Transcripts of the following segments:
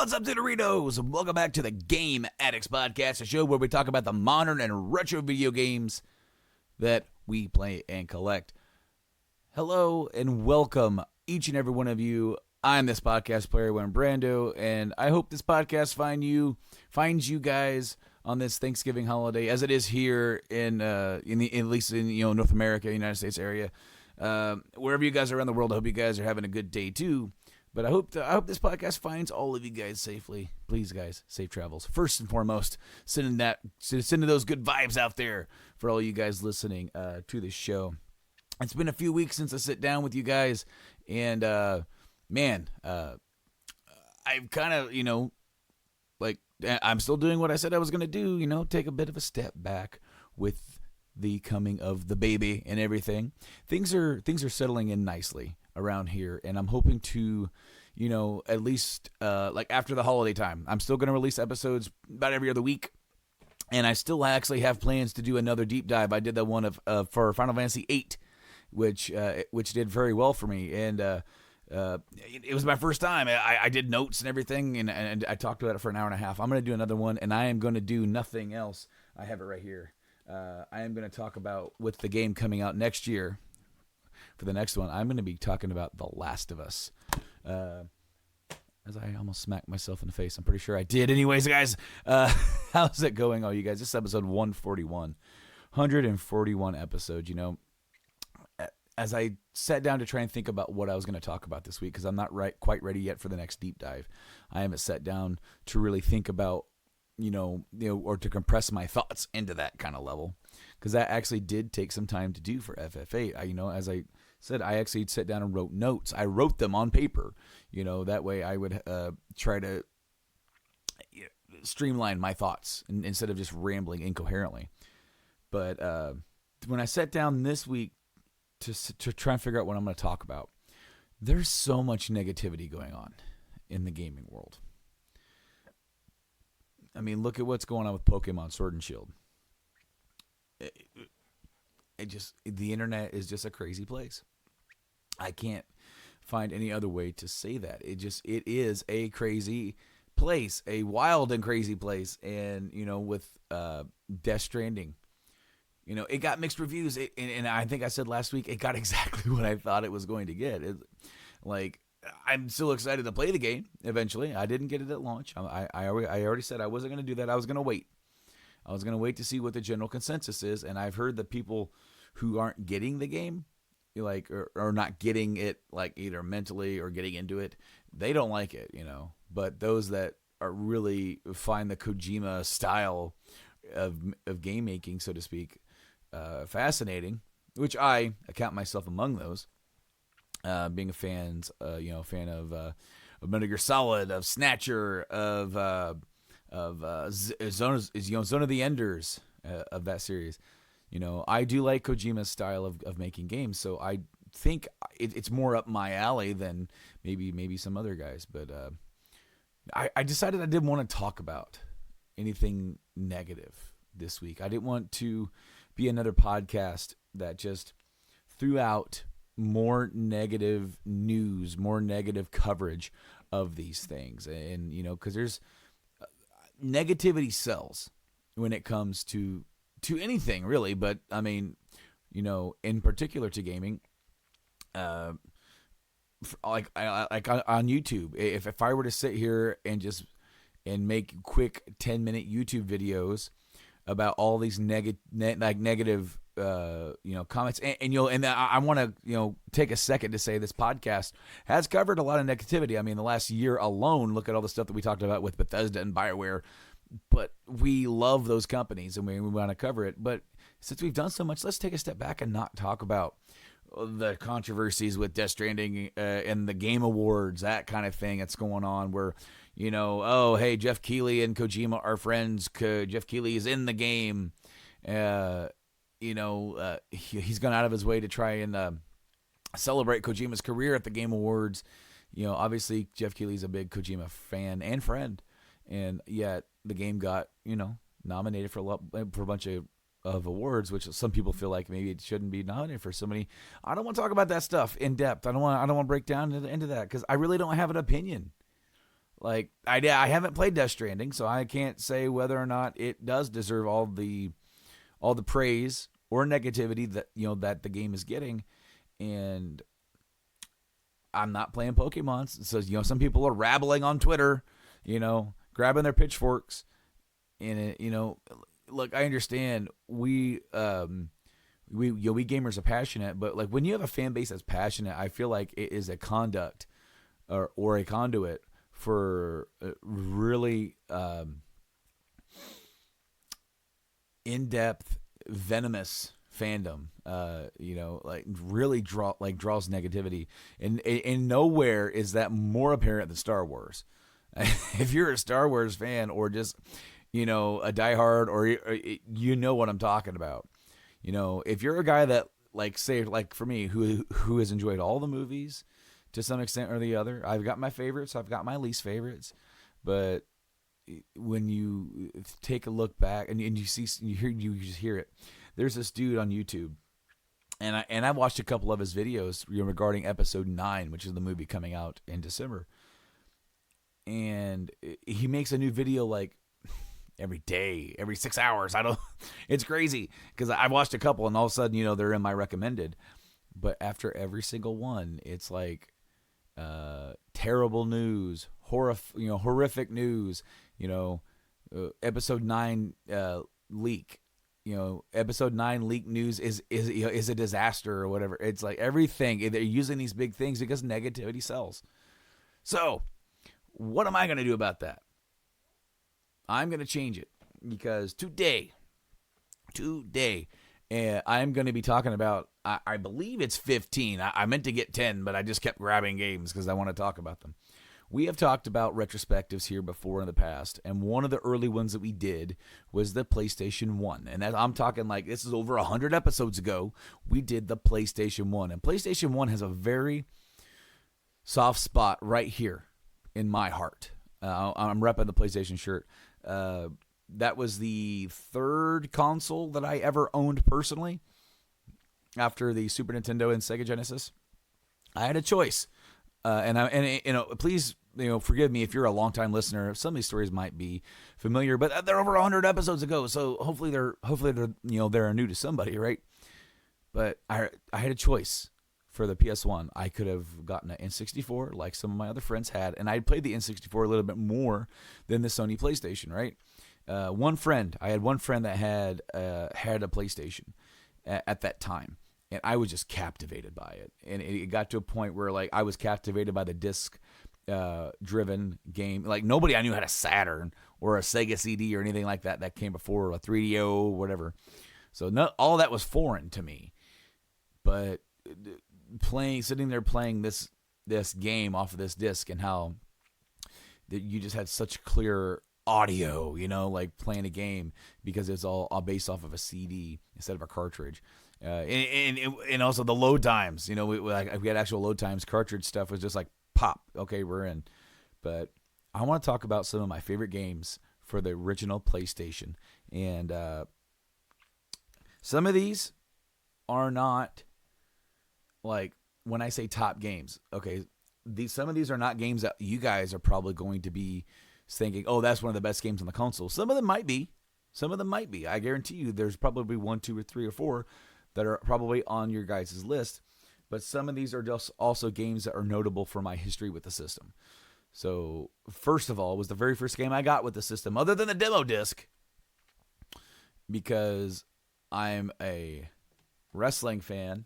What's up, Doritos? And welcome back to the Game Addicts podcast, a show where we talk about the modern and retro video games that we play and collect. Hello and welcome, each and every one of you. I'm this podcast player, Brando, and I hope this podcast finds you guys on this Thanksgiving holiday, as it is here at least in North America, United States area. Wherever you guys are around the world, I hope you guys are having a good day too. But I hope this podcast finds all of you guys safely. Please, guys, safe travels. First and foremost, sending those good vibes out there for all you guys listening to this show. It's been a few weeks since I sit down with you guys, and I've kind of I'm still doing what I said I was gonna do. Take a bit of a step back with the coming of the baby and everything. Things are settling in nicely around here, and I'm hoping to, at least after the holiday time, I'm still going to release episodes about every other week, and I still actually have plans to do another deep dive. I did that one for Final Fantasy VIII, which did very well for me, and it was my first time. I did notes and everything, and I talked about it for an hour and a half. I'm going to do another one, and I am going to do nothing else. I have it right here. I am going to talk about, with the game coming out next year, for the next one, I'm going to be talking about The Last of Us. As I almost smacked myself in the face. I'm pretty sure I did. Anyways, guys, how's it going, all you guys? This is episode 141. 141 episodes, As I sat down to try and think about what I was going to talk about this week, because I'm not quite ready yet for the next deep dive. I haven't sat down to really think about, or to compress my thoughts into that kind of level, because that actually did take some time to do for FF8. As I said, I actually sat down and wrote notes. I wrote them on paper, that way I would try to streamline my thoughts instead of just rambling incoherently. But when I sat down this week to try and figure out what I'm going to talk about, there's so much negativity going on in the gaming world. I mean, look at what's going on with Pokemon Sword and Shield. The internet is just a crazy place. I can't find any other way to say that. It is a crazy place, a wild and crazy place. And, with Death Stranding, it got mixed reviews. And I think I said last week, it got exactly what I thought it was going to get. I'm still excited to play the game eventually. I didn't get it at launch. I already said I wasn't going to do that. I was going to wait. I was going to wait to see what the general consensus is. And I've heard that people who aren't getting the game, or not getting it, either mentally or getting into it, they don't like it, But those that are really find the Kojima style of game making, so to speak, fascinating, which I account myself among those. Being a fan of Metal Gear Solid, of Snatcher, of Zone of the Enders, of that series. I do like Kojima's style of making games, so I think it's more up my alley than maybe some other guys. But I decided I didn't want to talk about anything negative this week. I didn't want to be another podcast that just threw out more negative news, more negative coverage of these things. And, because there's negativity sells when it comes to anything really. But I mean, in particular to gaming, on YouTube, if I were to sit here and make quick 10-minute YouTube videos about all these negative comments, and I want to, take a second to say this podcast has covered a lot of negativity. I mean, the last year alone, look at all the stuff that we talked about with Bethesda and BioWare, but we love those companies and we want to cover it. But since we've done so much, let's take a step back and not talk about the controversies with Death Stranding and the Game Awards, that kind of thing that's going on where, oh, hey, Jeff Keighley and Kojima are friends. Jeff Keighley is in the game. He's gone out of his way to try and celebrate Kojima's career at the Game Awards. Obviously Jeff Keighley's a big Kojima fan and friend, and yet the game got nominated for a bunch of awards, which some people feel like maybe it shouldn't be nominated for so many. I don't want to talk about that stuff in depth. I don't want to break down into that because I really don't have an opinion. Like I haven't played Death Stranding, so I can't say whether or not it does deserve all the praise or negativity that that the game is getting. And I'm not playing Pokemon, so some people are rabbling on Twitter, grabbing their pitchforks, and look, I understand we gamers are passionate, but like when you have a fan base that's passionate, I feel like it is a conduct or a conduit for really in-depth, venomous fandom. Really draws negativity, and nowhere is that more apparent than Star Wars. If you're a Star Wars fan or just a diehard, or what I'm talking about. If you're a guy that like for me who has enjoyed all the movies to some extent or the other, I've got my favorites, I've got my least favorites, but when you take a look back and you just hear it. There's this dude on YouTube, and I watched a couple of his videos regarding Episode 9, which is the movie coming out in December. And he makes a new video like every day, every 6 hours. It's crazy because I watched a couple and all of a sudden, they're in my recommended. But after every single one, it's like terrible news, horrific news, Episode 9 leak. Episode 9 leak news is a disaster or whatever. It's like everything. They're using these big things because negativity sells. So what am I going to do about that? I'm going to change it because today, I'm going to be talking about, I believe it's 15. I meant to get 10, but I just kept grabbing games because I want to talk about them. We have talked about retrospectives here before in the past, and one of the early ones that we did was the PlayStation 1. And I'm talking like this is over 100 episodes ago. We did the PlayStation 1. And PlayStation 1 has a very soft spot right here in my heart. I'm repping the PlayStation shirt. That was the third console that I ever owned personally after the Super Nintendo and Sega Genesis. I had a choice. Please, forgive me if you're a longtime listener. Some of these stories might be familiar, but they're over 100 episodes ago, so hopefully they're they're new to somebody, right? But I had a choice for the PS1. I could have gotten an N64 like some of my other friends had, and I played the N64 a little bit more than the Sony PlayStation, right? I had one friend that had a PlayStation at that time. And I was just captivated by it. And it got to a point where, like, I was captivated by the disc-driven game. Like, nobody I knew had a Saturn or a Sega CD or anything like that that came before, a 3DO, whatever. So all that was foreign to me. But sitting there playing this game off of this disc and how that you just had such clear audio, like playing a game because it's all based off of a CD instead of a cartridge. And also the load times, we had actual load times. Cartridge stuff was just like pop. Okay, we're in. But I want to talk about some of my favorite games for the original PlayStation. And some of these are not like when I say top games. Okay, some of these are not games that you guys are probably going to be thinking, oh, that's one of the best games on the console. Some of them might be. I guarantee you there's probably 1, 2, or 3, or 4 that are probably on your guys' list. But some of these are just also games that are notable for my history with the system. So, first of all, it was the very first game I got with the system, other than the demo disc, because I'm a wrestling fan,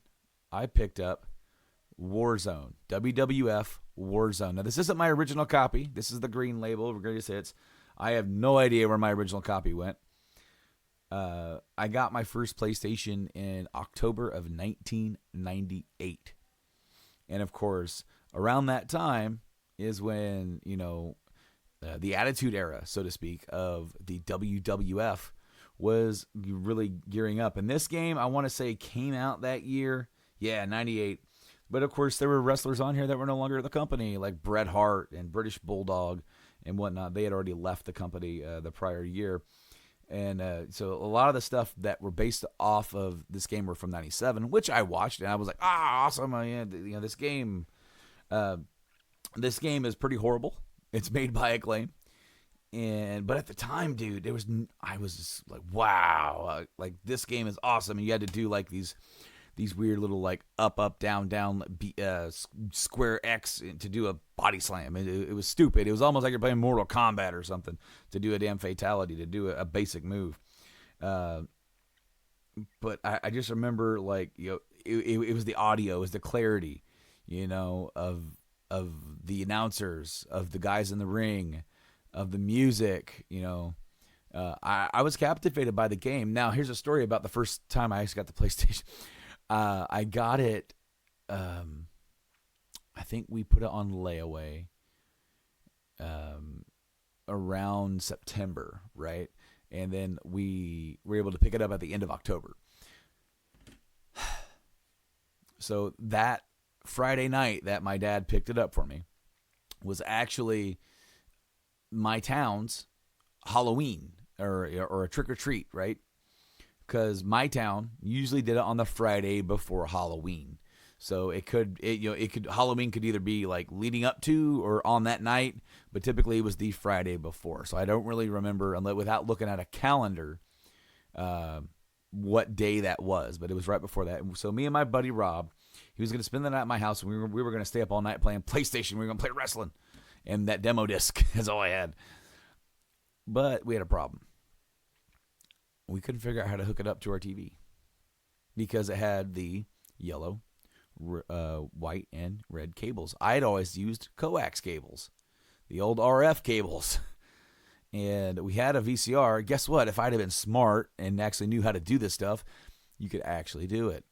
I picked up Warzone, WWF Warzone. Now, this isn't my original copy. This is the green label, Greatest Hits. I have no idea where my original copy went. I got my first PlayStation in October of 1998. And, of course, around that time is when, the Attitude Era, so to speak, of the WWF was really gearing up. And this game, I want to say, came out that year. Yeah, 98. But, of course, there were wrestlers on here that were no longer at the company, like Bret Hart and British Bulldog and whatnot. They had already left the company the prior year. And so a lot of the stuff that were based off of this game were from 97, which I watched. And I was like, awesome. This game is pretty horrible. It's made by Acclaim. But at the time, dude, I was just like, wow, like this game is awesome. And you had to do like these weird little like up, down, square X to do a body slam. It was stupid. It was almost like you're playing Mortal Kombat or something to do a damn fatality, to do a basic move. But I just remember like, it was the audio, it was the clarity, of the announcers, of the guys in the ring, of the music, I was captivated by the game. Now, here's a story about the first time I actually got the PlayStation. I got it, I think we put it on layaway around September, right? And then we were able to pick it up at the end of October. So that Friday night that my dad picked it up for me was actually my town's Halloween or a trick-or-treat, right? Because my town usually did it on the Friday before Halloween. So Halloween could either be like leading up to or on that night, but typically it was the Friday before. So I don't really remember, without looking at a calendar, what day that was, but it was right before that. So me and my buddy Rob, he was going to spend the night at my house, and we were going to stay up all night playing PlayStation. We were going to play wrestling, and that demo disc is all I had. But we had a problem. We couldn't figure out how to hook it up to our TV because it had the yellow, white, and red cables. I'd always used coax cables, the old RF cables. And we had a VCR. Guess what? If I'd have been smart and actually knew how to do this stuff, you could actually do it.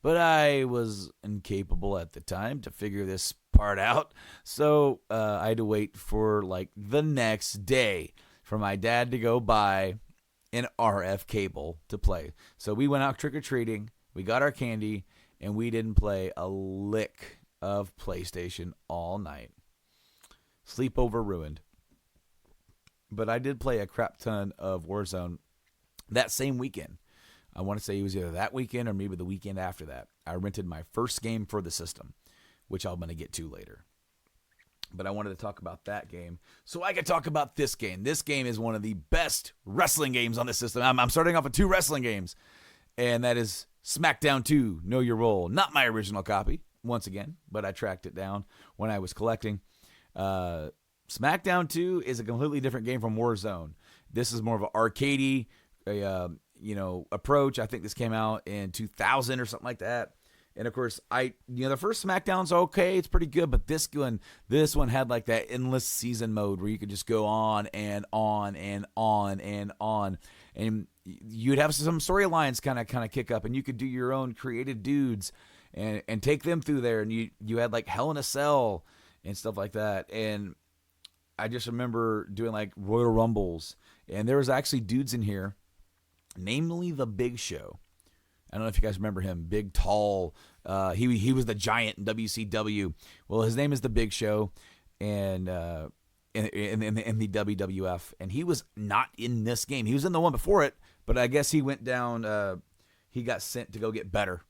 But I was incapable at the time to figure this part out. So I had to wait for like the next day for my dad to go buy an RF cable to play. So we went out trick-or-treating, we got our candy, and we didn't play a lick of PlayStation all night. Sleepover ruined. But I did play a crap ton of Warzone that same weekend. I want to say it was either that weekend or maybe the weekend after that. I rented my first game for the system, which I'm going to get to later. But I wanted to talk about that game so I could talk about this game. This game is one of the best wrestling games on the system. I'm starting off with 2 wrestling games, and that is SmackDown 2, Know Your Role. Not my original copy, once again, but I tracked it down when I was collecting. SmackDown 2 is a completely different game from Warzone. This is more of an arcadey, approach. I think this came out in 2000 or something like that. And of course, the first SmackDown's okay, it's pretty good, but this one had like that endless season mode where you could just go on and on and on and on, and you'd have some storylines kind of kick up, and you could do your own created dudes and take them through there, and you had like Hell in a Cell and stuff like that. And I just remember doing like Royal Rumbles, and there was actually dudes in here, namely the Big Show. I don't know if you guys remember him. Big, tall. He was the giant in WCW. Well, his name is the Big Show, and in the WWF, and he was not in this game. He was in the one before it, but I guess he went down. He got sent to go get better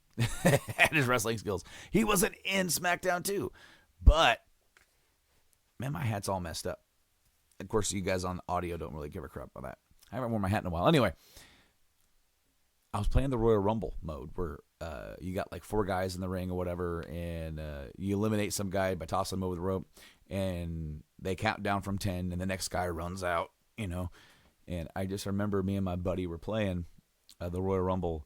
at his wrestling skills. He wasn't in SmackDown 2, but man, my hat's all messed up. Of course, you guys on audio don't really give a crap about that. I haven't worn my hat in a while. Anyway, I was playing the Royal Rumble mode where you got like 4 guys in the ring or whatever, and you eliminate some guy by tossing him over the rope, and they count down from 10, and the next guy runs out, And I just remember me and my buddy were playing the Royal Rumble,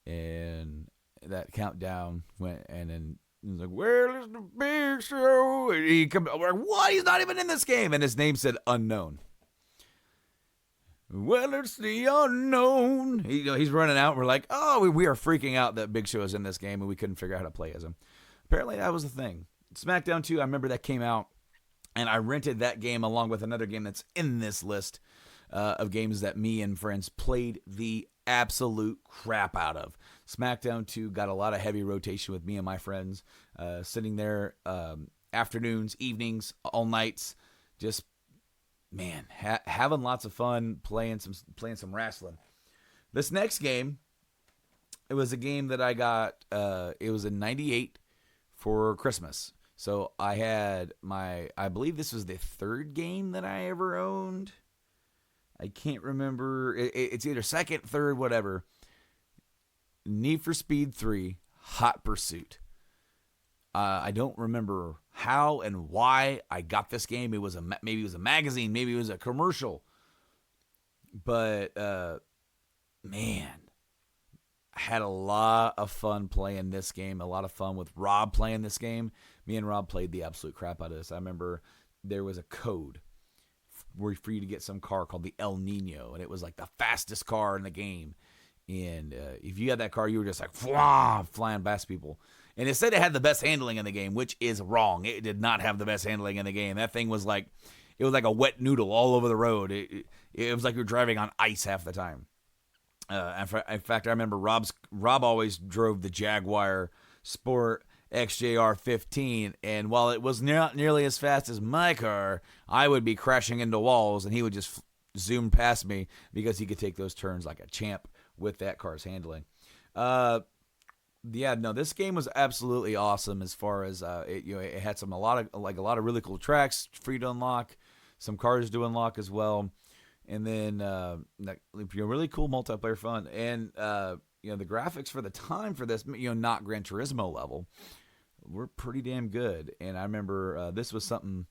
and that countdown went, and then he was like, "Where is the big show?" And he come, we're like, "What? He's not even in this game." And his name said unknown. Well, it's the unknown. He's running out. And we're like, "Oh, we are freaking out that Big Show is in this game, and we couldn't figure out how to play as him." Apparently, that was the thing. SmackDown 2, I remember that came out, and I rented that game along with another game that's in this list of games that me and friends played the absolute crap out of. SmackDown 2 got a lot of heavy rotation with me and my friends, sitting there afternoons, evenings, all nights, just, man, having lots of fun playing some wrestling. This next game, it was a game that I got, it was in 98 for Christmas. So I had I believe this was the third game that I ever owned. I can't remember. It's either second, third, whatever. Need for Speed 3, Hot Pursuit. I don't remember how and why I got this game. Maybe it was a magazine, maybe it was a commercial. But man, I had a lot of fun playing this game. A lot of fun with Rob playing this game. Me and Rob played the absolute crap out of this. I remember there was a code for you to get some car called the El Nino, and it was like the fastest car in the game. And if you had that car, you were just like flying past people. And it said it had the best handling in the game, which is wrong. It did not have the best handling in the game. That thing was like, it was like a wet noodle all over the road. It was like you're driving on ice half the time. In fact, I remember Rob always drove the Jaguar Sport XJR 15, and while it was not nearly as fast as my car, I would be crashing into walls, and he would just zoom past me because he could take those turns like a champ with that car's handling. This game was absolutely awesome as far as it had a lot of really cool tracks free to unlock, some cars to unlock as well, and then really cool multiplayer fun. And the graphics for the time for this, not Gran Turismo level, were pretty damn good. And I remember this was something,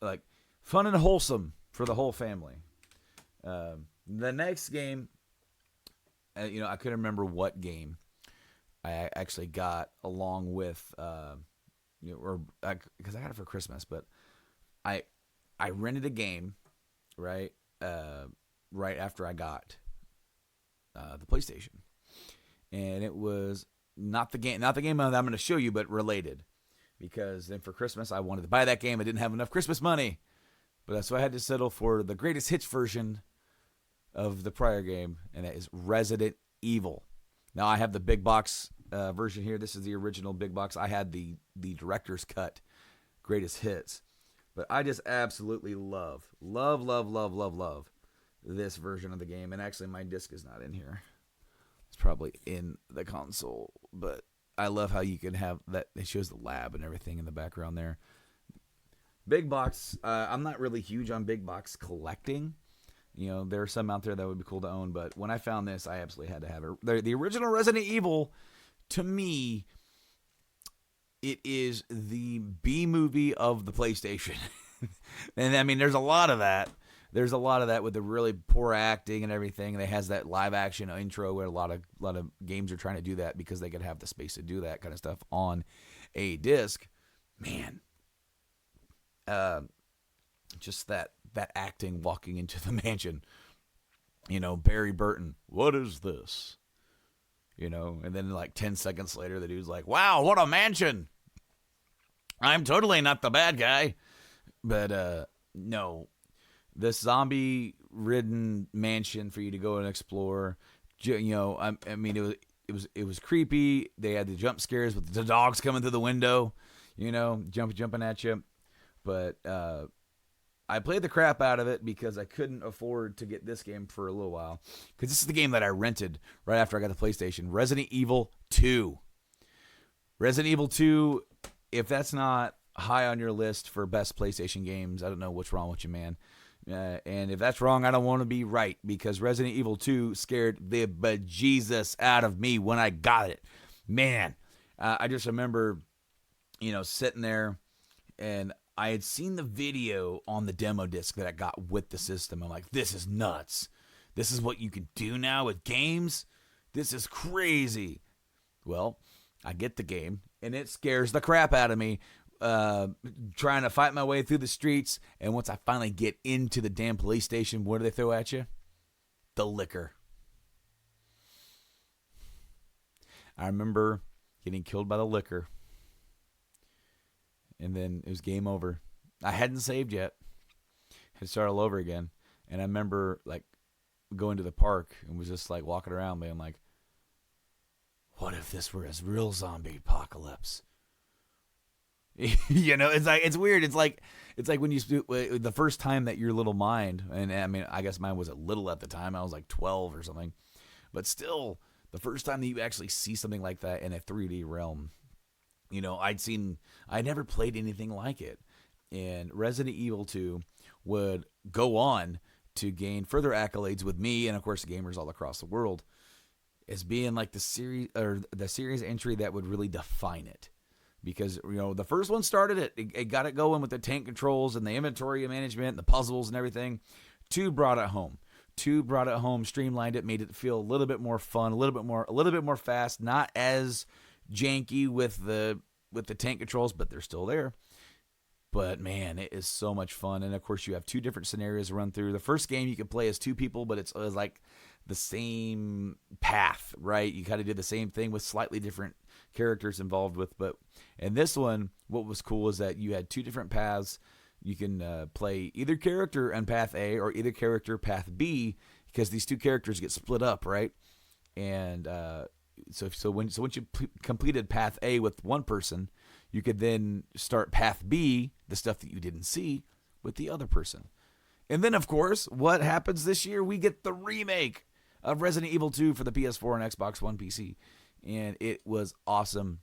like fun and wholesome for the whole family. The next game, I couldn't remember what game I actually got along with, because I got it for Christmas, but I rented a game, right after I got the PlayStation, and it was not the game that I'm going to show you, but related, because then for Christmas I wanted to buy that game. I didn't have enough Christmas money, but so I had to settle for the greatest hits version of the prior game, and that is Resident Evil. Now I have the big box version here. This is the original big box. I had the director's cut greatest hits, but I just absolutely love this version of the game. And actually my disc is not in here. It's probably in the console, but I love how you can have that. It shows the lab and everything in the background there. Big box. I'm not really huge on big box collecting. There are some out there that would be cool to own, but when I found this, I absolutely had to have it. The original Resident Evil, to me, it is the B movie of the PlayStation. And I mean, there's a lot of that. There's a lot of that with the really poor acting and everything. And it has that live action intro where a lot of games are trying to do that because they could have the space to do that kind of stuff on a disc. Man, just that acting walking into the mansion, Barry Burton, what is this? And then like 10 seconds later, the dude's like, wow, what a mansion. I'm totally not the bad guy. But no, this zombie-ridden mansion for you to go and explore, I mean, it was creepy. They had the jump scares with the dogs coming through the window, jumping at you. But I played the crap out of it because I couldn't afford to get this game for a little while. Because this is the game that I rented right after I got the PlayStation. Resident Evil 2. Resident Evil 2, if that's not high on your list for best PlayStation games, I don't know what's wrong with you, man. And if that's wrong, I don't want to be right. Because Resident Evil 2 scared the bejesus out of me when I got it. Man, I just remember, sitting there and I had seen the video on the demo disc that I got with the system. I'm like, this is nuts. This is what you can do now with games? This is crazy. Well, I get the game, and it scares the crap out of me trying to fight my way through the streets. And once I finally get into the damn police station, what do they throw at you? The liquor. I remember getting killed by the liquor, and then it was game over. I hadn't saved yet. Had to start all over again. And I remember like going to the park and was just like walking around being like, what if this were a real zombie apocalypse? You know, it's weird. It's like when you the first time that your little mind, and I mean, I guess mine wasn't little at the time. I was like 12 or something, but still, the first time that you actually see something like that in a 3D realm, you know, I never played anything like it. And Resident Evil 2 would go on to gain further accolades with me and, of course, gamers all across the world as being like the series entry that would really define it. Because, you know, the first one started it. It got it going with the tank controls and the inventory management and the puzzles and everything. 2 brought it home. 2 brought it home, streamlined it, made it feel a little bit more fun, a little bit more fast, not as janky with the tank controls, but they're still there. But man, it is so much fun. And of course, you have 2 different scenarios to run through. The first game you can play as 2 people, but it's like the same path, right? You kind of did the same thing with slightly different characters involved with. But in this one, what was cool is that you had 2 different paths. You can play either character on path A or either character path B, because these 2 characters get split up, right? And so once you completed path A with one person, you could then start path B, the stuff that you didn't see, with the other person. And then, of course, what happens this year? We get the remake of Resident Evil 2 for the PS4 and Xbox One PC. And it was awesome.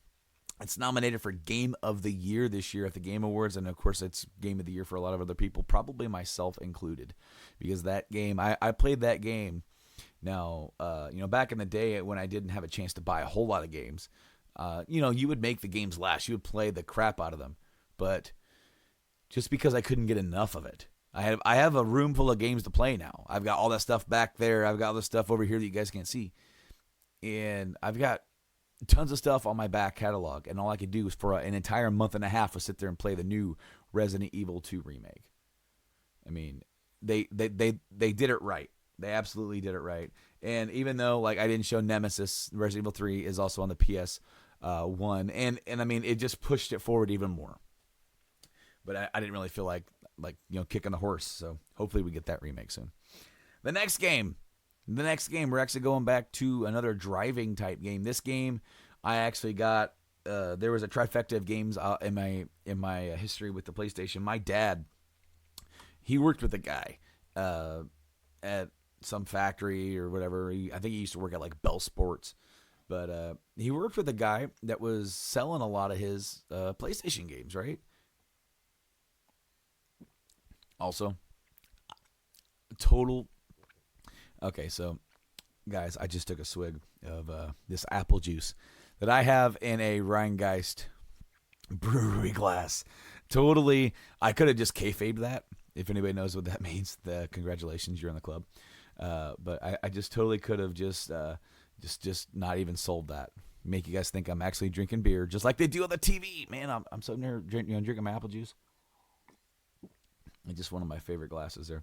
It's nominated for Game of the Year this year at the Game Awards. And, of course, it's Game of the Year for a lot of other people, probably myself included. Because that game, I played that game. Now, you know, back in the day when I didn't have a chance to buy a whole lot of games, you know, you would make the games last. You would play the crap out of them. But just because I couldn't get enough of it. I have a room full of games to play now. I've got all that stuff back there. I've got all the stuff over here that you guys can't see. And I've got tons of stuff on my back catalog. And all I could do was for an entire month and a half was sit there and play the new Resident Evil 2 remake. I mean, they did it right. They absolutely did it right. And even though like I didn't show Nemesis, Resident Evil 3 is also on the PS1. And I mean, it just pushed it forward even more. But I didn't really feel like you know, kicking the horse. So hopefully we get that remake soon. The next game, we're actually going back to another driving type game. This game, I actually got. There was a trifecta of games in my history with the PlayStation. My dad, he worked with a guy at some factory or whatever. I think he used to work at like Bell Sports, but he worked with a guy that was selling a lot of his PlayStation games, right? Also, total. Okay, so guys, I just took a swig of this apple juice that I have in a Rheingeist brewery glass. Totally, I could have just kayfabed that. If anybody knows what that means, congratulations, you're in the club. But I just totally could have just not even sold that. Make you guys think I'm actually drinking beer, just like they do on the TV. Man, I'm sitting there drinking my apple juice. It's just one of my favorite glasses there.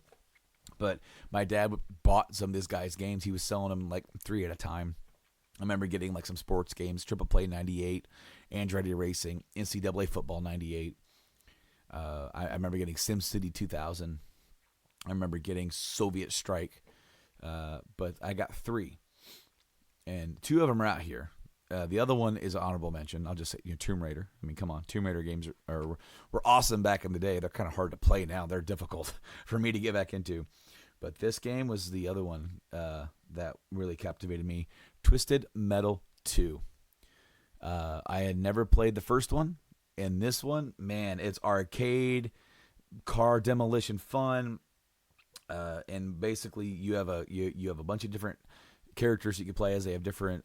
But my dad bought some of this guy's games. He was selling them like 3 at a time. I remember getting like some sports games, Triple Play 98, Andretti Racing, NCAA Football 98. I remember getting SimCity 2000. I remember getting Soviet Strike. But I got 3. And 2 of them are out here. The other one is an honorable mention. I'll just say, Tomb Raider. I mean, come on. Tomb Raider games were awesome back in the day. They're kind of hard to play now. They're difficult for me to get back into. But this game was the other one that really captivated me. Twisted Metal 2. I had never played the first one. And this one, man, it's arcade, car demolition fun. And basically, you have a bunch of different characters you can play as. They have different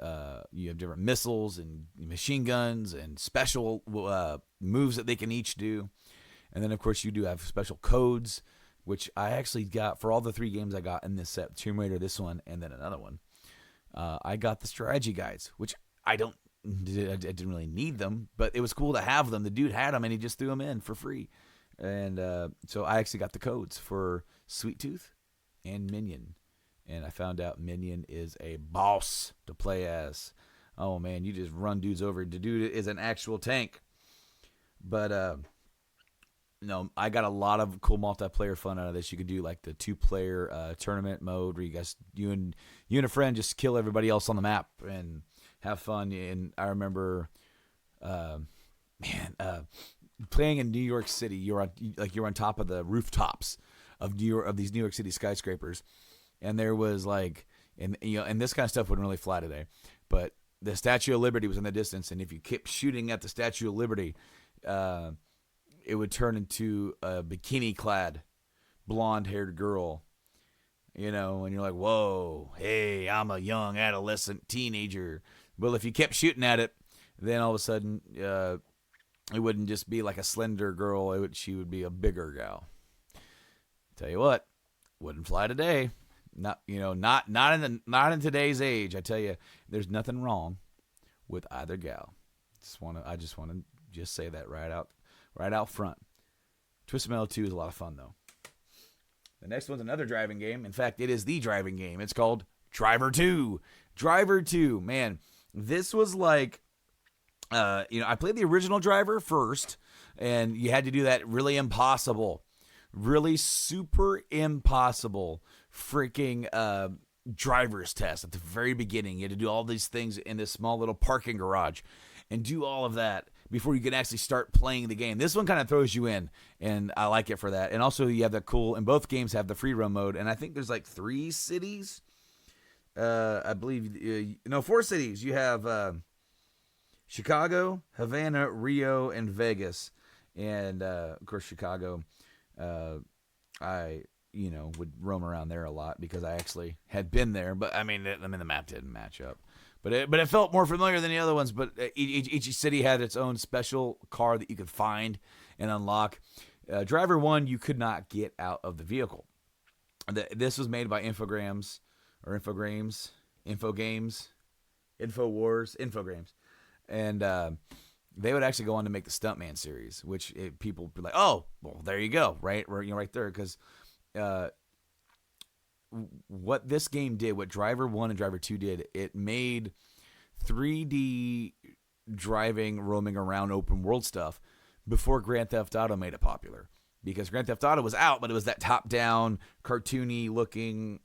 missiles and machine guns and special moves that they can each do. And then, of course, you do have special codes, which I actually got for all the 3 games I got in this set. Tomb Raider, this one, and then another one. I got the strategy guides, which I don't I didn't really need them, but it was cool to have them. The dude had them, and he just threw them in for free. And so I actually got the codes for Sweet Tooth and Minion. And I found out Minion is a boss to play as. Oh, man, you just run dudes over. The dude is an actual tank. But, no, I got a lot of cool multiplayer fun out of this. You could do, like, the 2-player tournament mode where you and a friend just kill everybody else on the map and have fun. And I remember, playing in New York City. You're on top of the rooftops of these New York City skyscrapers. And there was like, and this kind of stuff wouldn't really fly today, but the Statue of Liberty was in the distance, and if you kept shooting at the Statue of Liberty, it would turn into a bikini-clad, blonde-haired girl, and you're like, whoa, hey, I'm a young adolescent teenager. Well, if you kept shooting at it, then all of a sudden, it wouldn't just be like a slender girl; she would be a bigger gal. Tell you what, wouldn't fly today. Not in today's age. I tell you, there's nothing wrong with either gal. I just want to say that right out front. Twisted Metal 2 is a lot of fun though. The next one's another driving game. In fact, it is the driving game. It's called Driver 2. Driver 2, man. This was like, I played the original Driver first, and you had to do that really super impossible freaking driver's test at the very beginning. You had to do all these things in this small little parking garage and do all of that before you can actually start playing the game. This one kind of throws you in, and I like it for that. And also you have the cool, and both games have the free roam mode, and I think there's like 3 cities. I believe, 4 cities. You have Chicago, Havana, Rio, and Vegas. And, of course, Chicago, I would roam around there a lot because I actually had been there. But, the map didn't match up. But it felt more familiar than the other ones. But each city had its own special car that you could find and unlock. Driver 1, you could not get out of the vehicle. This was made by Infogrames. And they would actually go on to make the Stuntman series, which people would be like, oh, well, there you go, right? Right there. Because what this game did, what Driver 1 and Driver 2 did, it made 3D driving, roaming around open world stuff before Grand Theft Auto made it popular. Because Grand Theft Auto was out, but it was that top-down, cartoony looking,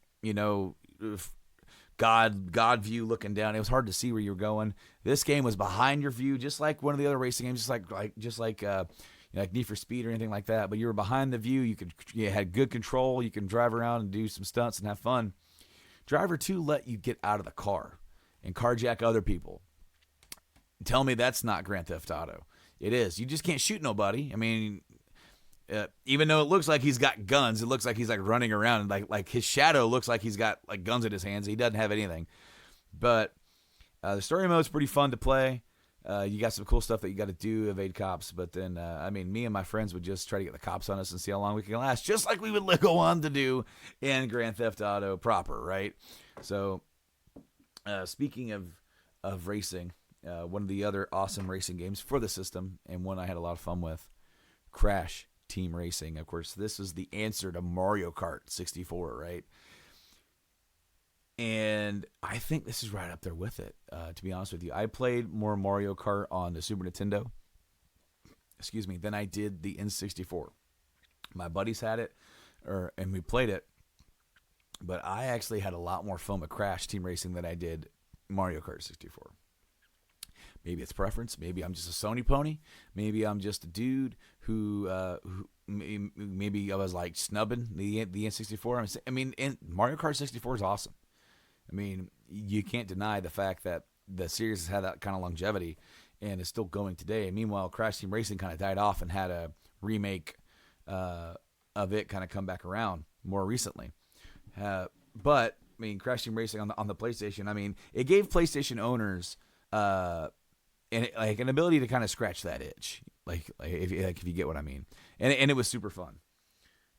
God view looking down. It was hard to see where you were going. This game was behind your view, just like one of the other racing games, just like Need for Speed or anything like that. But you were behind the view. You had good control. You can drive around and do some stunts and have fun. Driver 2 let you get out of the car and carjack other people. Tell me that's not Grand Theft Auto. It is. You just can't shoot nobody. Even though it looks like he's got guns, it looks like he's like running around, and like his shadow looks like he's got like guns in his hands. He doesn't have anything. But the story mode's pretty fun to play. You got some cool stuff that you got to do, evade cops. But then, me and my friends would just try to get the cops on us and see how long we can last, just like we would go on to do in Grand Theft Auto proper, right? So, speaking of racing, one of the other awesome racing games for the system, and one I had a lot of fun with, Crash Team Racing. Of course, this is the answer to Mario Kart 64, right? And I think this is right up there with it, to be honest with you. I played more Mario Kart on the Super Nintendo, than I did the N64. My buddies had it, and we played it, but I actually had a lot more fun with Crash Team Racing than I did Mario Kart 64. Maybe it's preference. Maybe I'm just a Sony pony. Maybe I'm just a dude who maybe I was like snubbing the N64. And Mario Kart 64 is awesome. You can't deny the fact that the series has had that kind of longevity and is still going today. Meanwhile, Crash Team Racing kind of died off and had a remake of it kind of come back around more recently. But Crash Team Racing on the PlayStation, it gave PlayStation owners an ability to kind of scratch that itch, if you get what I mean, and it was super fun.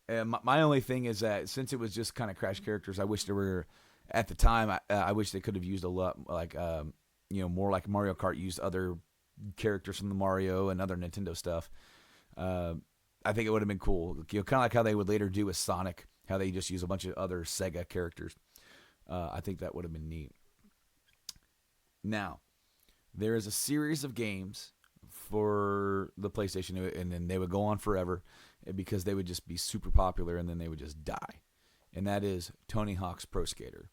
And my only thing is that since it was just kind of Crash characters, I wish there were at the time. I wish they could have used a lot more like Mario Kart used other characters from the Mario and other Nintendo stuff. I think it would have been cool. Kind of like how they would later do with Sonic, how they just use a bunch of other Sega characters. I think that would have been neat. Now, there is a series of games for the PlayStation, and then they would go on forever because they would just be super popular, and then they would just die. And that is Tony Hawk's Pro Skater.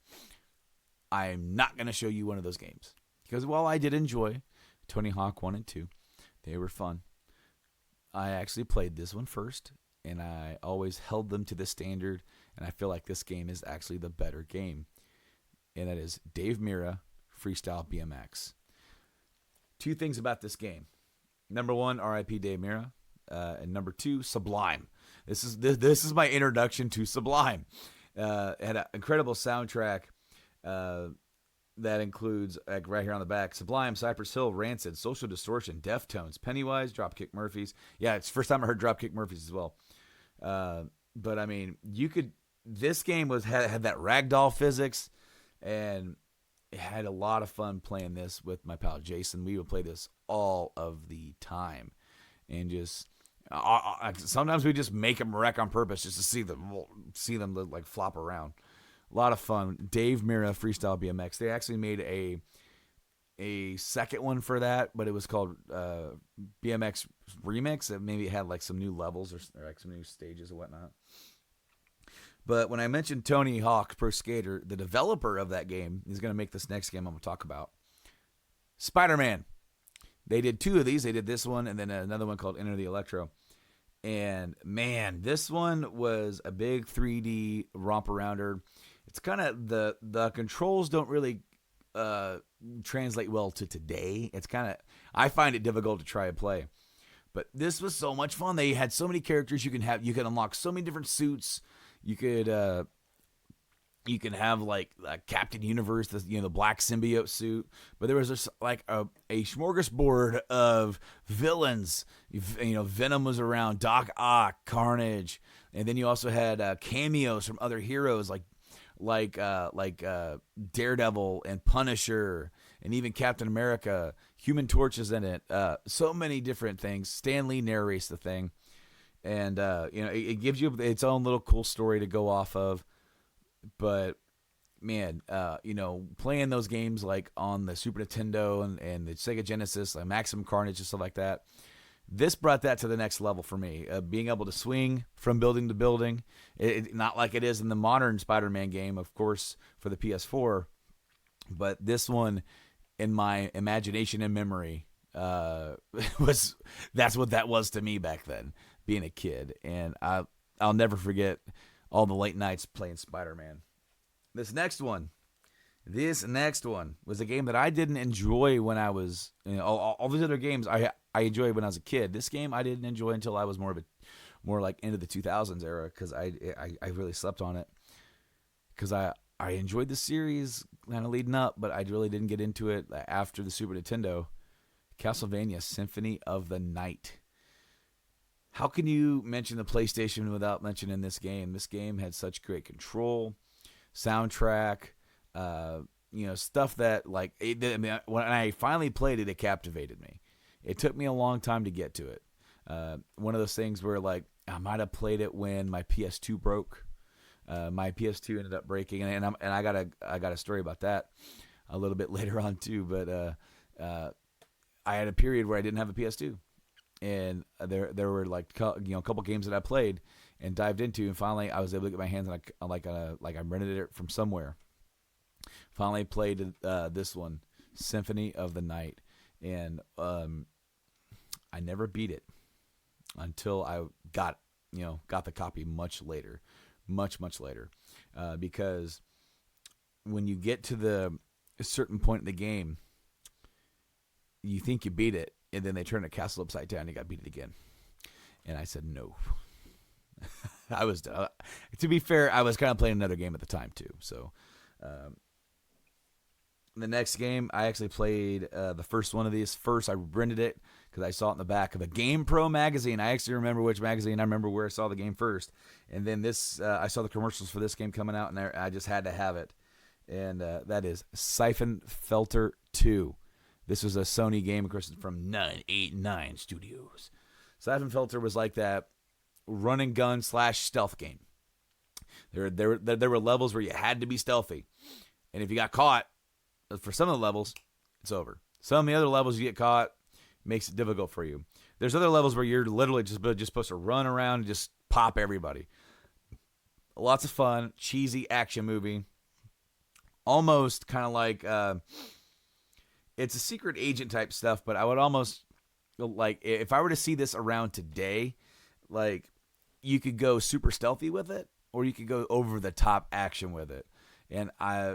I'm not going to show you one of those games because while I did enjoy Tony Hawk 1 and 2, they were fun. I actually played this one first, and I always held them to the standard, and I feel like this game is actually the better game. And that is Dave Mirra Freestyle BMX. Two things about this game. Number one, R.I.P. Dave Mirra. And number two, Sublime. This is my introduction to Sublime. It had an incredible soundtrack that includes, like right here on the back, Sublime, Cypress Hill, Rancid, Social Distortion, Deftones, Pennywise, Dropkick Murphys. Yeah, it's the first time I heard Dropkick Murphys as well. But I mean, this game had that ragdoll physics, and it had a lot of fun playing this with my pal Jason. We would play this all of the time, and just sometimes we just make them wreck on purpose just to see them like flop around. A lot of fun. Dave Mirra Freestyle BMX. They actually made a second one for that, but it was called BMX Remix. Maybe it had like some new levels or like some new stages and whatnot. But when I mentioned Tony Hawk Pro Skater, the developer of that game is going to make this next game I'm going to talk about. Spider-Man. They did two of these. They did this one and then another one called Enter the Electro. And man, this one was a big 3D romp-arounder. It's kind of the controls don't really translate well to today. It's kind of, I find it difficult to try and play. But this was so much fun. They had so many characters you can unlock so many different suits. You can have like Captain Universe, the black symbiote suit, but there was just like a smorgasbord of villains. Venom was around, Doc Ock, Carnage, and then you also had cameos from other heroes like Daredevil and Punisher, and even Captain America. Human Torch is in it. So many different things. Stan Lee narrates the thing. And, it gives you its own little cool story to go off of. But, man, playing those games like on the Super Nintendo and the Sega Genesis, like Maximum Carnage and stuff like that, this brought that to the next level for me. Being able to swing from building to building, not like it is in the modern Spider-Man game, of course, for the PS4. But this one, in my imagination and memory, that's what that was to me back then, being a kid. And I'll never forget all the late nights playing Spider-Man. This next one was a game that I didn't enjoy when I was, all these other games I enjoyed when I was a kid. This game I didn't enjoy until I was more like into the 2000s era, because I really slept on it. Because I enjoyed the series kind of leading up, but I really didn't get into it after the Super Nintendo. Castlevania Symphony of the Night. How can you mention the PlayStation without mentioning this game? This game had such great control, soundtrack, stuff that when I finally played it, it captivated me. It took me a long time to get to it. One of those things where I might have played it when my PS2 broke. My PS2 ended up breaking, and I got a story about that a little bit later on too. But I had a period where I didn't have a PS2, and there were a couple games that I played and dived into, and finally I was able to get my hands on I rented it from somewhere. Finally played this one, Symphony of the Night, and I never beat it until I got the copy much later, much later, because when you get to a certain point in the game, you think you beat it, and then they turn the castle upside down and you got to beat it again. And I said no. I was to be fair, I was kind of playing another game at the time too. So the next game, I actually played the first one of these first. I rented it because I saw it in the back of a Game Pro magazine. I actually remember which magazine. I remember where I saw the game first. And then I saw the commercials for this game coming out, and I just had to have it. And that is Siphon Filter 2. This was a Sony game, of course, from 989 Studios. Siphon Filter was like that run and gun / stealth game. There were levels where you had to be stealthy, and if you got caught, for some of the levels, it's over. Some of the other levels you get caught, makes it difficult for you. There's other levels where you're literally just supposed to run around and just pop everybody. Lots of fun, cheesy action movie. Almost kind of like, it's a secret agent type stuff, but I would almost, like, if I were to see this around today, like, you could go super stealthy with it, or you could go over the top action with it. And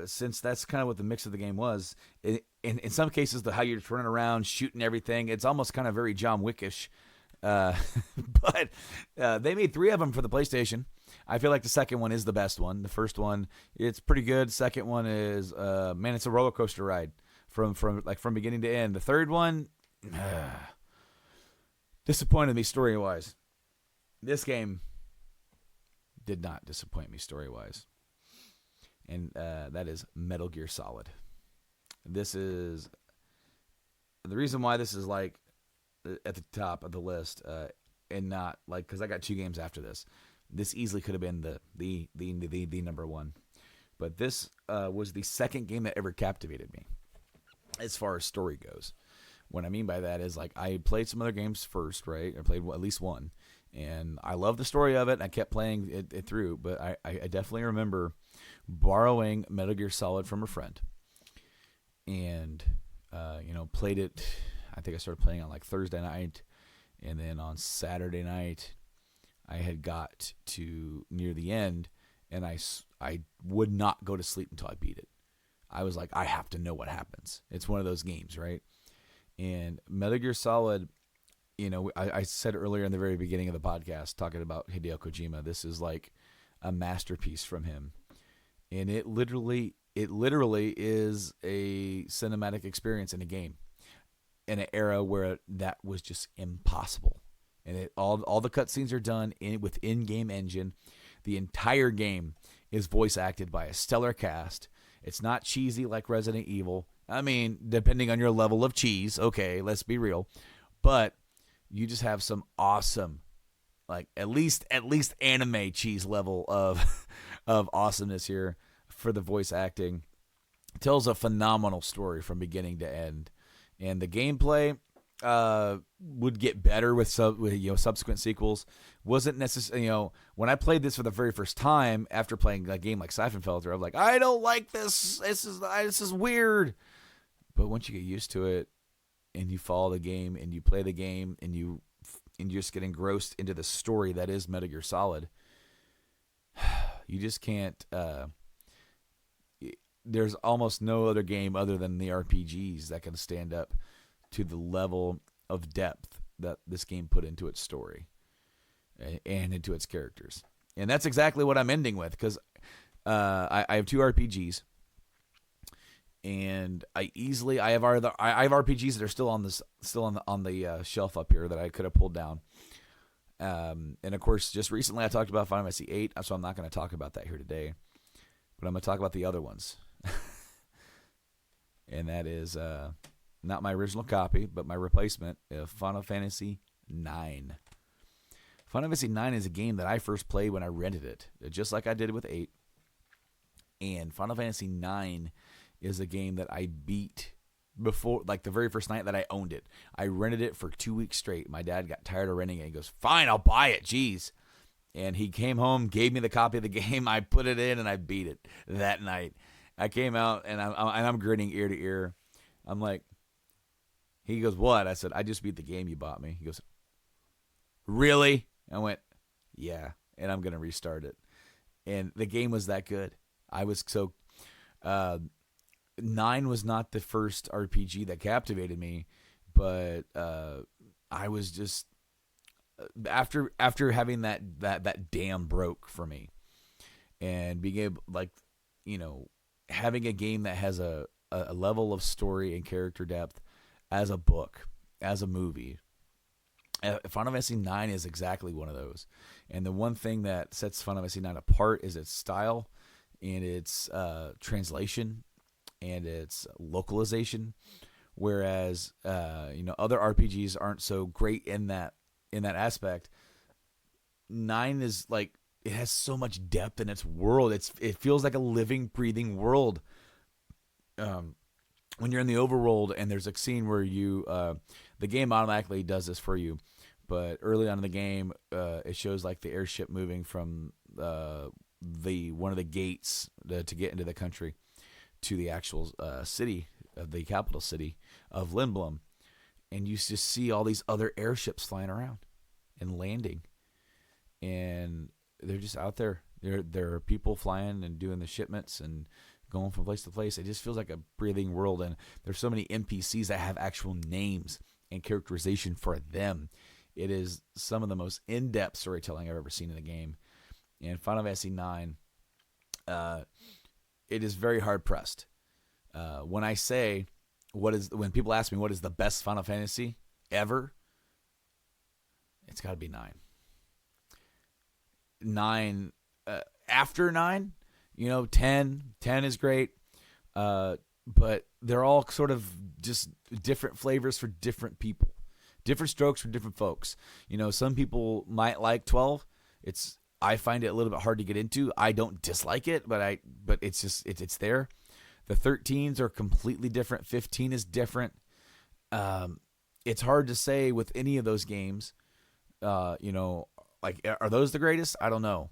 since that's kind of what the mix of the game was, in some cases, how you're just running around, shooting everything, it's almost kind of very John Wickish. But they made 3 of them for the PlayStation. I feel like the second one is the best one. The first one, it's pretty good. Second one is, man, it's a roller coaster ride from beginning to end. The third one, disappointed me story-wise. This game did not disappoint me story-wise. And that is Metal Gear Solid. This is the reason why this is like at the top of the list, and not like, because I got 2 games after this. This easily could have been the number one, but this was the second game that ever captivated me as far as story goes. What I mean by that is, like, I played some other games first, right? I played at least one, and I loved the story of it. And I kept playing it through, but I definitely remember borrowing Metal Gear Solid from a friend, and played it. I think I started playing on like Thursday night, and then on Saturday night, I had got to near the end, and I would not go to sleep until I beat it. I was like, I have to know what happens. It's one of those games, right? And Metal Gear Solid, I said earlier in the very beginning of the podcast, talking about Hideo Kojima, this is like a masterpiece from him. And it literally is a cinematic experience in a game, in an era where that was just impossible. And all the cutscenes are done with in-game engine. The entire game is voice acted by a stellar cast. It's not cheesy like Resident Evil. I mean, depending on your level of cheese, okay, let's be real. But you just have some awesome, like at least anime cheese level of awesomeness here for the voice acting. It tells a phenomenal story from beginning to end. And the gameplay would get better with subsequent sequels. Wasn't necessarily, when I played this for the very first time after playing a game like Siphon Filter, I was like, I don't like this. This is weird. But once you get used to it, and you follow the game, and you play the game, and you just get engrossed into the story that is Metal Gear Solid, you just can't. There's almost no other game other than the RPGs that can stand up to the level of depth that this game put into its story and into its characters. And that's exactly what I'm ending with, because I have 2 RPGs, and I have RPGs that are still on the shelf up here that I could have pulled down. And of course, just recently I talked about Final Fantasy VIII, so I'm not going to talk about that here today, but I'm going to talk about the other ones. And that is not my original copy, but my replacement, Final Fantasy IX. Final Fantasy IX is a game that I first played when I rented it, just like I did with 8. And Final Fantasy IX is a game that I beat before, like the very first night that I owned it. I rented it for 2 weeks straight. My dad got tired of renting it. He goes, fine, I'll buy it. Jeez. And he came home, gave me the copy of the game. I put it in, and I beat it that night. I came out, and I'm grinning ear to ear. I'm like, he goes, what? I said, I just beat the game you bought me. He goes, really? I went, yeah, and I'm going to restart it. And the game was that good. I was so... 9 was not the first RPG that captivated me, but I was just... After having that dam broke for me, and being able, like, having a game that has a level of story and character depth as a book, as a movie, Final Fantasy IX is exactly one of those. And the one thing that sets Final Fantasy IX apart is its style and its translation and its localization, Whereas, other RPGs aren't so great in that aspect. 9 is like, it has so much depth in its world. It feels like a living, breathing world. When you're in the overworld and there's a scene where the game automatically does this for you, but early on in the game, it shows like the airship moving from one of the gates to get into the country to the actual city, the capital city of Lindblom, and you just see all these other airships flying around and landing, and they're just out there. There are people flying and doing the shipments and going from place to place. It just feels like a breathing world, and there's so many NPCs that have actual names and characterization for them. It is some of the most in-depth storytelling I've ever seen in a game. And Final Fantasy IX, it is very hard-pressed. When people ask me what is the best Final Fantasy ever, it's got to be 9. 9, after 9, 10 is great, but they're all sort of just different flavors for different people, different strokes for different folks. Some people might like 12. I find it a little bit hard to get into. I don't dislike it, but it's just it's there. The 13s are completely different. 15 is different. It's hard to say with any of those games. Like, are those the greatest? I don't know.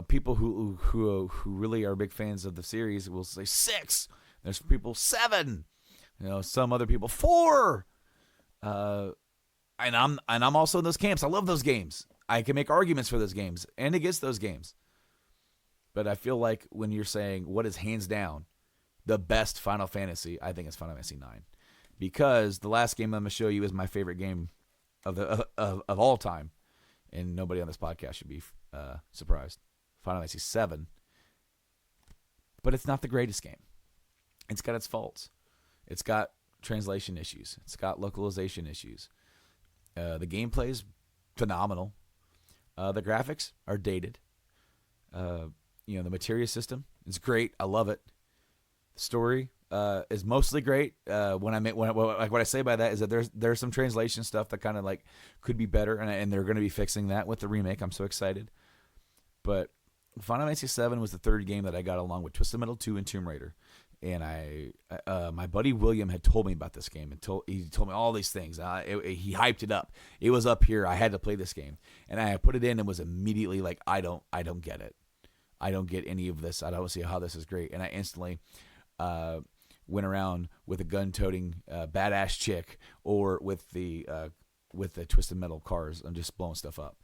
People who really are big fans of the series will say 6. There's people 7. Some other people 4. And I'm also in those camps. I love those games. I can make arguments for those games and against those games. But I feel like when you're saying what is hands down the best Final Fantasy, I think it's Final Fantasy 9, because the last game I'm gonna show you is my favorite game of all time, and nobody on this podcast should be surprised. Final Fantasy 7, but it's not the greatest game. It's got its faults. It's got translation issues. It's got localization issues. The gameplay is phenomenal. The graphics are dated. The materia system is great. I love it. The story is mostly great. What I say by that is that there's some translation stuff that kind of like could be better, and they're going to be fixing that with the remake. I'm so excited. But Final Fantasy VII was the third game that I got along with Twisted Metal 2 and Tomb Raider. And my buddy William had told me about this game, and he told me all these things. He hyped it up. It was up here. I had to play this game, and I put it in and was immediately like, I don't get it. I don't get any of this. I don't see how this is great. And I instantly went around with a gun-toting badass chick, or with the Twisted Metal cars and just blowing stuff up.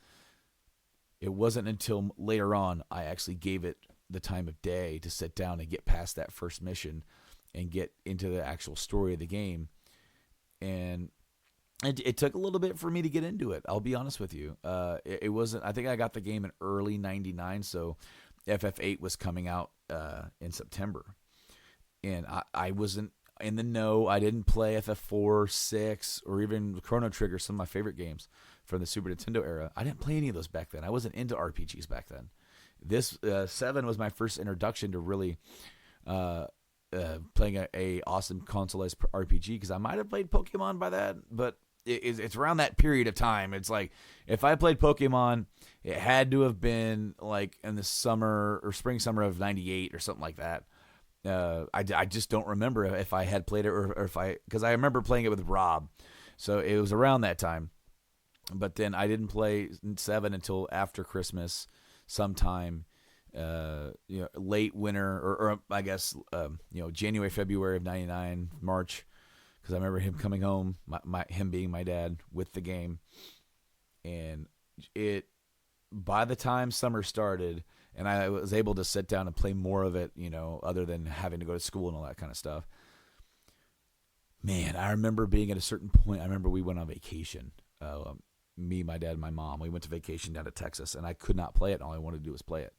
It wasn't until later on I actually gave it the time of day to sit down and get past that first mission and get into the actual story of the game. And it took a little bit for me to get into it. I'll be honest with you. It wasn't, I think I got the game in early 99. So FF8 was coming out in September, and I wasn't in the know. I didn't play FF4, 6, or even Chrono Trigger, some of my favorite games from the Super Nintendo era. I didn't play any of those back then. I wasn't into RPGs back then. This 7 was my first introduction to really playing a awesome console-ized RPG, because I might have played Pokemon by that, but it's around that period of time. It's like, if I played Pokemon, it had to have been like in the summer or spring-summer of 98 or something like that. I just don't remember if I had played it or if because I remember playing it with Rob. So it was around that time. But then I didn't play 7 until after Christmas, sometime, late winter, or I guess, January, February of 99, March, because I remember him coming home, him being my dad, with the game. And by the time summer started, and I was able to sit down and play more of it, other than having to go to school and all that kind of stuff. Man, I remember being at a certain point. I remember we went on vacation. Me, my dad, and my mom. We went to vacation down to Texas, and I could not play it. All I wanted to do was play it.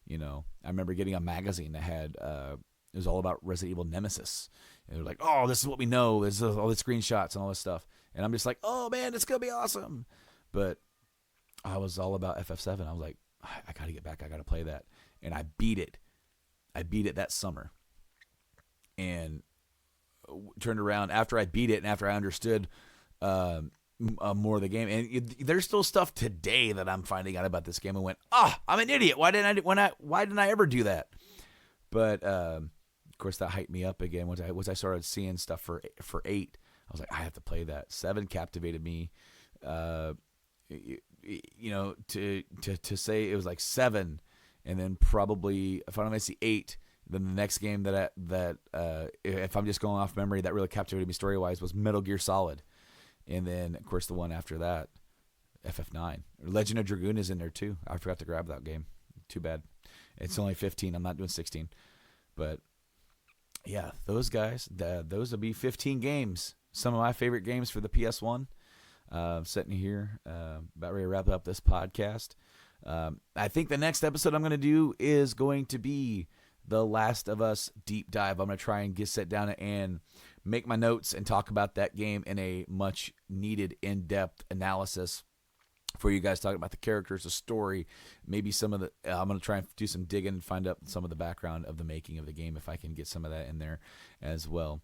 I remember getting a magazine that had it was all about Resident Evil Nemesis. And they were like, "Oh, this is what we know. This is all the screenshots and all this stuff." And I'm just like, "Oh man, it's gonna be awesome." But I was all about FF7. I was like, I got to get back. I got to play that. And I beat it. I beat it that summer. And turned around after I beat it and after I understood more of the game. And there's still stuff today that I'm finding out about this game and went, I'm an idiot. Why didn't I ever do that? But of course that hyped me up again once I started seeing stuff for 8. I was like, I have to play that. 7 captivated me. To say it was like 7, and then probably if I don't see 8, then the next game that if I'm just going off memory that really captivated me story wise was Metal Gear Solid, and then of course the one after that, FF9. Legend of Dragoon is in there too. I forgot to grab that game. Too bad. It's only 15. I'm not doing 16, but yeah, those guys. Those will be 15 games. Some of my favorite games for the PS1. Sitting here, about ready to wrap up this podcast. I think the next episode I'm going to do is going to be the Last of Us deep dive. I'm going to try and sit down and make my notes and talk about that game in a much needed in-depth analysis for you guys, talking about the characters, the story, maybe some of the. I'm going to try and do some digging and find out some of the background of the making of the game if I can get some of that in there as well.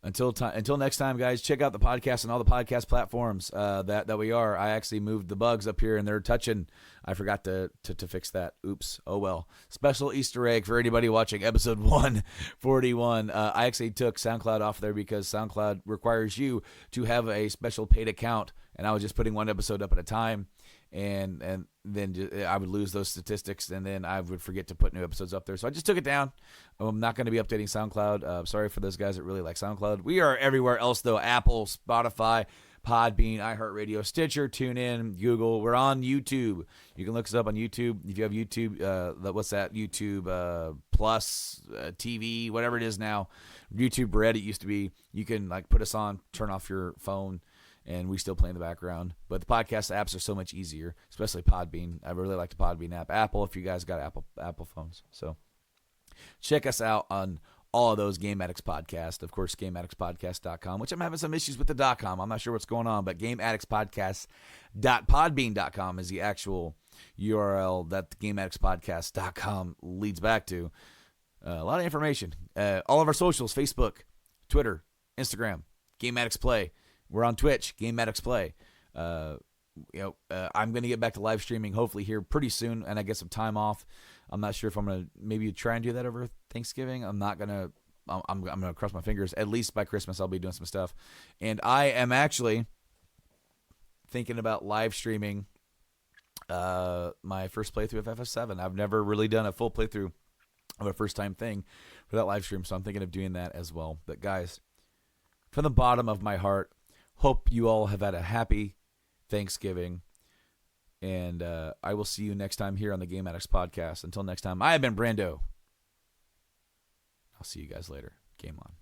Until next time, guys, check out the podcast on all the podcast platforms that we are. I actually moved the bugs up here, and they're touching. I forgot to fix that. Oops. Oh, well. Special Easter egg for anybody watching episode 141. I actually took SoundCloud off there because SoundCloud requires you to have a special paid account, and I was just putting one episode up at a time. And then I would lose those statistics, and then I would forget to put new episodes up there. So I just took it down. I'm not going to be updating SoundCloud. Sorry for those guys that really like SoundCloud. We are everywhere else, though. Apple, Spotify, Podbean, iHeartRadio, Stitcher, TuneIn, Google. We're on YouTube. You can look us up on YouTube. If you have YouTube, what's that? YouTube Plus, TV, whatever it is now. YouTube Red, it used to be. You can put us on, turn off your phone, and we still play in the background. But the podcast apps are so much easier, especially Podbean. I really like the Podbean app. Apple, if you guys got Apple phones. So check us out on all of those Game Addicts Podcast. Of course, GameAddictsPodcast.com, which I'm having some issues with the .com. I'm not sure what's going on, but GameAddictsPodcast.podbean.com is the actual URL that the GameAddictsPodcast.com leads back to. A lot of information. All of our socials, Facebook, Twitter, Instagram, Game Addicts Play. We're on Twitch, Game Addicts Play. I'm going to get back to live streaming hopefully here pretty soon, and I get some time off. I'm not sure if I'm going to maybe try and do that over Thanksgiving. I'm going to cross my fingers. At least by Christmas, I'll be doing some stuff. And I am actually thinking about live streaming my first playthrough of FF7. I've never really done a full playthrough of a first-time thing for that live stream, so I'm thinking of doing that as well. But guys, from the bottom of my heart, hope you all have had a happy Thanksgiving, and I will see you next time here on the Game Addicts Podcast. Until next time, I have been Brando. I'll see you guys later. Game on.